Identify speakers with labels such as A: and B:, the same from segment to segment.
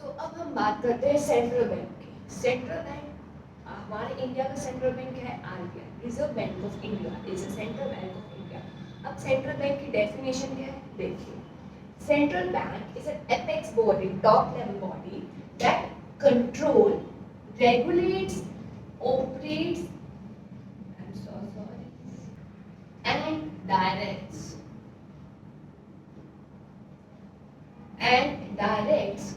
A: अब हम बात करते हैं सेंट्रल बैंक की। सेंट्रल बैंक हमारे इंडिया का सेंट्रल बैंक है RBI, reserve bank of India is a central bank of India. अब सेंट्रल बैंक की डेफिनेशन क्या है देखिए। Central bank is an apex body, top level body that control, regulates, operates, I'm so sorry, and directs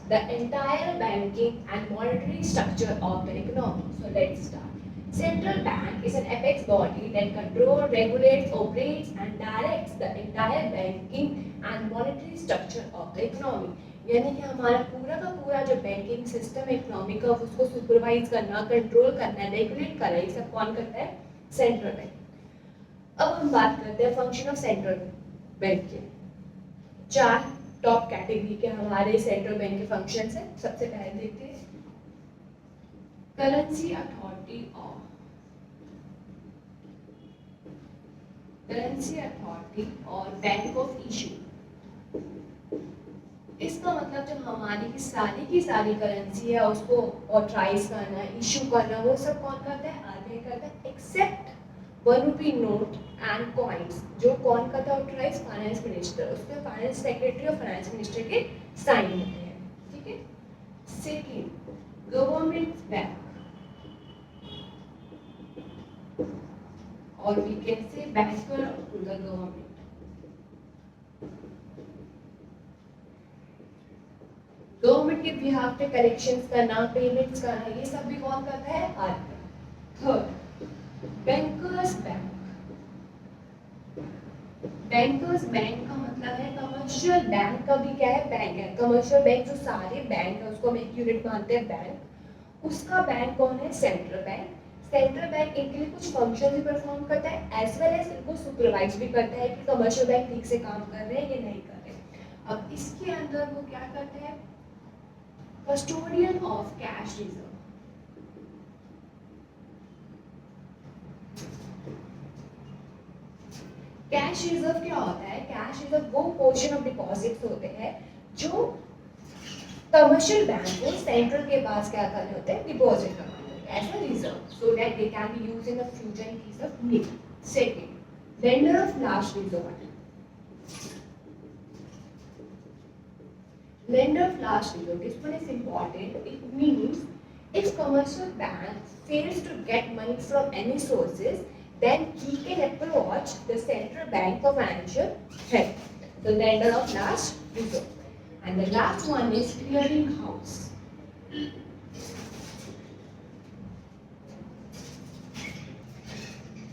A: the entire banking and monetary structure of the economy. So let's start. Central bank is an apex body that controls, regulates, operates, and directs the entire banking and monetary structure of the economy. यानी कि हमारा पूरा का पूरा जो banking system economy का उसको supervise करना, कंट्रोल करना, रेगुलेट करना, ये सब कौन करता है? Central bank. अब हम बात करते हैं फंक्शन ऑफ सेंट्रल बैंक के। चार टॉप कैटेगरी के हमारे सेंट्रल बैंक के फंक्शंस हैं। सबसे पहले देखते हैं करेंसी अथॉरिटी और बैंक ऑफ इशू। इसका मतलब जब हमारी की सारी करेंसी है उसको ऑथराइज करना, इशू करना, वो सब कौन करता है? आरबीआई करता है, एक्सेप्ट ₹1 नोट एंड कॉइन्स, जो कौन करता है ऑथराइज? Finance minister. उसमें फाइनेंस सेक्रेटरी और फाइनेंस मिनिस्टर के साइन होते हैं, ठीक है। सेकंड गवर्नमेंट बैंक, और we can say banker of the government. Government के बिहाफ पे कलेक्शंस करना, पेमेंट्स करना, ये सब भी कौन करता है? RBI. Third bankers bank. Bankers bank का मतलब है कमर्शियल बैंक का भी क्या है? बैंक है। कमर्शियल बैंक जो सारे बैंक है उसको हम एक यूनिट मानते हैं बैंक। उसका बैंक कौन है? Central bank. सेंट्रल बैंक इनके लिए कुछ फंक्शन भी परफॉर्म करता है एज वेल एज इनको सुपरवाइज भी करता है कि कमर्शियल बैंक ठीक से काम कर रहे हैं या नहीं कर रहे। अब इसके अंदर वो क्या करते हैं? Custodian of cash reserve. Cash reserve क्या होता है? कैश रिजर्व वो पोर्शन ऑफ डिपॉजिट्स होते हैं जो कमर्शियल बैंक को सेंट्रल के पास क्या करने होते हैं? डिपॉजिट करने होते हैं as a reserve, so that they can be used in the future in case of need. Second lender of last resort. Lender of last resort, this one is important. It means if commercial bank fails to get money from any sources, then he can approach the central bank for financial help. The lender of last resort. And the last one is clearing house.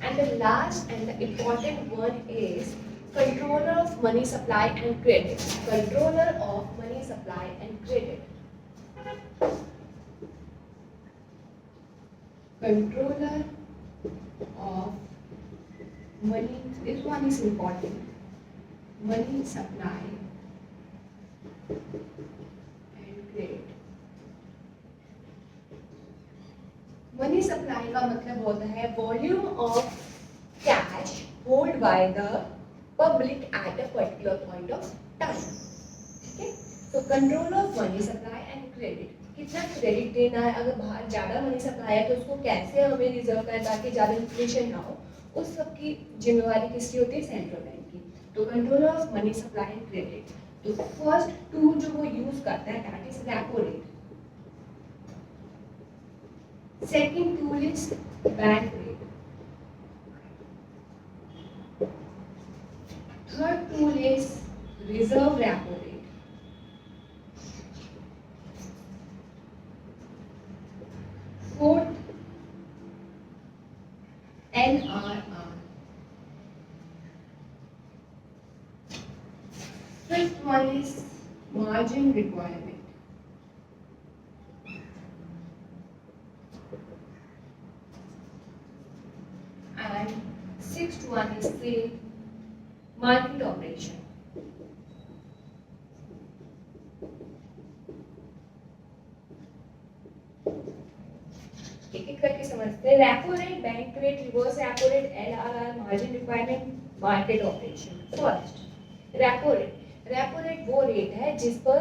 A: And the last and the important one is controller of money supply and credit. Controller of money supply and credit. Controller of money, this one is important. Money supply and credit. Money supply का मतलब होता है volume of cash hold by the public at a particular point of time, ठीक है। तो control of money supply and credit, कितना credit देना है, अगर बाहर ज़्यादा मनी सप्लाई है तो उसको कैसे हमें रिजर्व करें ताकि ज़्यादा इन्फ्लेशन ना हो, उस सब की जिम्मेवारी किसकी होती है? सेंट्रल बैंक की। तो control of money supply and credit, तो फर्स्ट टूल जो वो यूज करता है that is repo rate. Second tool is bank rate. Third tool is reserve repo rate. Fourth, NRR. Fifth one is margin requirement. And sixth one is the market operation. एक एक करके समझते हैं। Repo rate, bank rate, reverse repo rate, LRR, margin requirement, market operation. First repo rate. Repo rate वो rate है जिस पर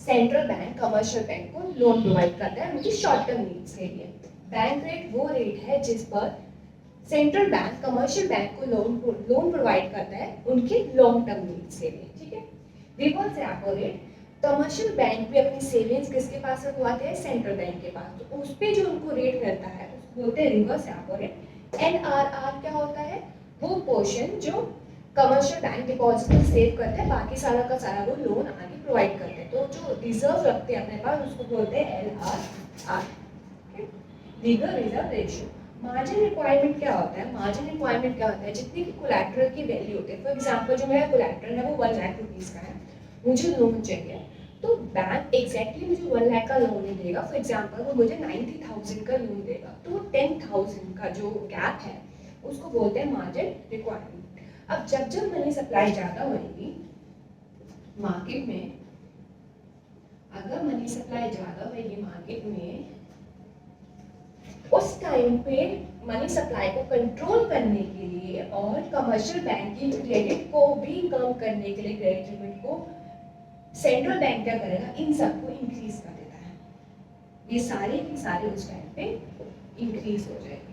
A: central bank commercial bank को लोन प्रोवाइड करता है उनकी शॉर्ट टर्म नीड्स के लिए। बैंक रेट वो रेट है जिस पर सेंट्रल बैंक कमर्शियल बैंक को लोन प्रोवाइड करता है उनके लॉन्ग टर्म नीड्स के लिए, ठीक है। Reverse repo rate, commercial bank भी अपनी सेविंग्स किसके पास रखवाते हैं, सेंट्रल बैंक के पास, तो उस पे जो उनको रेट मिलता है उसको बोलते हैं रिवर्स रेपो रेट। एनआरआर क्या होता है, वो पोर्शन जो कमर्शियल बैंक डिपॉजिट में सेव करते हैं, बाकी सारा का सारा वो लोन आगे प्रोवाइड करते हैं, तो जो रिजर्व रखते हैं अपने पास उसको बोलते हैं LRR, legal reserve ratio. Margin requirement क्या होता है, मार्जिन रिक्वायरमेंट क्या होता है, जितनी की कोलैटरल की वैल्यू होती है, फॉर एग्जांपल जो मेरा कोलैटरल है वो 1 लाख रुपीस का है, मुझे लोन चाहिए, तो बैंक एग्जैक्टली मुझे 1 लाख का लोन नहीं देगा, फॉर एग्जांपल वो मुझे 90,000 का लोन देगा, तो 10,000 का जो गैप है उसको बोलते हैं मार्जिन रिक्वायरमेंट। अब जब मनी सप्लाई ज़्यादा होगी मार्केट में, अगर मनी सप्लाई ज़्यादा होगी मार्केट में, उस टाइम पे मनी सप्लाई को कंट्रोल करने के लिए और कमर्शियल बैंकिंग क्रेडिट को भी कम करने के लिए, क्रेडिट लिमिट को सेंट्रल बैंक क्या करेगा, इन सबको इंक्रीज कर देता है, ये सारे के सारे उस टाइम पे इंक्रीज हो जाएंगे।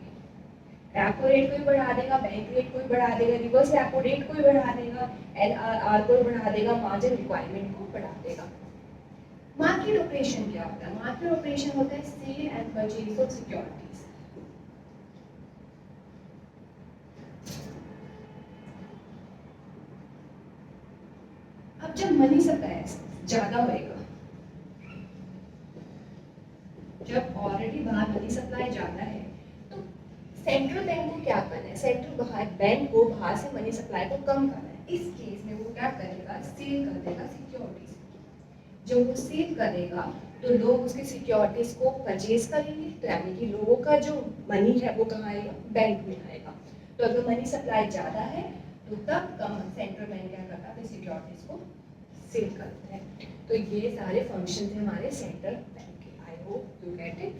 A: रेपो रेट को भी बढ़ा देगा, बैंक रेट को भी बढ़ा देगा, रिवर्स रेपो रेट को भी बढ़ा देगा, एलआरआर को भी बढ़ा देगा, मार्जिन रिक्वायरमेंट को बढ़ा देगा। मार्केट ऑपरेशन क्या होता है, मार्केट ऑपरेशन होता है sale and purchase of securities. अब जब मनी सप्लाई ज्यादा होएगा, जब ऑलरेडी बाहर मनी सप्लाई ज्यादा है, तो सेंट्रल बैंक को क्या करना है, सेंट्रल बैंक को बाहर से मनी सप्लाई को कम करना है, इस केस में वो क्या करेगा, सेल कर देगा सिक्योरिटीज। जब वो सेल करेगा तो लोग उसकी सिक्योरिटीज को परचेज करेंगे, तो यानी कि लोगों का जो मनी है वो कहाँ आएगा, बैंक में आएगा। तो अगर मनी सप्लाई ज़्यादा है तो तब कम सेंट्रल बैंक क्या करता है, सिक्योरिटीज को सेल करता है। तो ये सारे फंक्शन थे हमारे सेंट्रल बैंक के। I hope you get it.